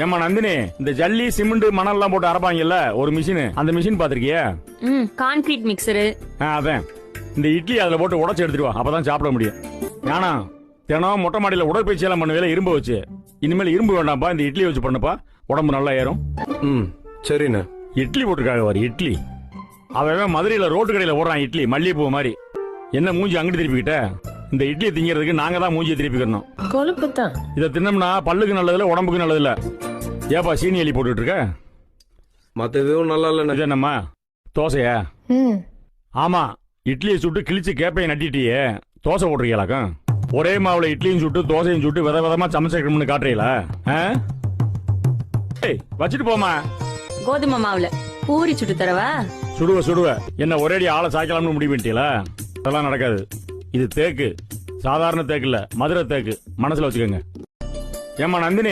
ஏமா நந்தினி, இந்த ஜல்லி சிமெண்ட் மணல் எல்லாம் போட்டு அரைப்பாங்கல்ல ஒரு மிஷின், அந்த மிஷின் பாத்திருக்கியா? Concrete mixture. அதான். இந்த இட்லி அதுல போட்டு உடைச்சு எடுத்துட்டு வா, அப்பதான் சாப்பிட முடியும். ஏன்னா தினம் மொட்டை மாடியில உடற்பயிற்சி எல்லாம் பண்ணுவேல இரும்பு வச்சு. இனிமேல் இரும்பு வேண்டாம்ப்பா, இந்த இட்லி வச்சு பண்ணுப்பா, உடம்பு நல்லா ஏறும். சரிண்ணே. இட்லி போட்டுருக்காங்க வர இட்லி. அவன் மதுரையில ரோட்டு கடையில ஓடுறான் இட்லி, மல்லிகைப்பூ மாதிரி. என்ன மூஞ்சி அங்கிட்டு திருப்பிக்கிட்ட? இந்த இட்லியை திங்கிறதுக்கு நாங்க தான் மூஞ்சியை திருப்பிக்கணும். கொழுப்பு தான். இதை தின்னம்னா பல்லுக்கு நல்லதில்ல, உடம்புக்கு நல்லதில்ல. ஏப்பா சீனி எலி போட்டுட்டு இருக்க? மத்த எதுவும் நல்லா இல்லண்ணே. இது என்னம்மா தோசையா? ஆமா, இட்லியை சுட்டு கிழிச்சு கேப்பையை நட்டிட்டியே, தோசை போட்டிருக்கீங்களாக்கும். ஒரே மாவுல இட்லியும் சுட்டு தோசையும் சுட்டு வித விதமா சமைச்சிருக்கணும்னு காட்டுறீங்களா? வச்சுட்டு போமா. கோதுமை மாவுல பூரி சுட்டு தரவா? சுடுவ என்ன ஒரேடி ஆளை சாய்க்கலாம்னு முடிவு பண்ணிட்டீங்களா? அதெல்லாம் நடக்காது. இது தேக்கு, சாதாரண தேக்கு இல்ல, மதுரை தேக்கு, மனசுல வச்சுக்கோங்க. ஏமா நந்தினி,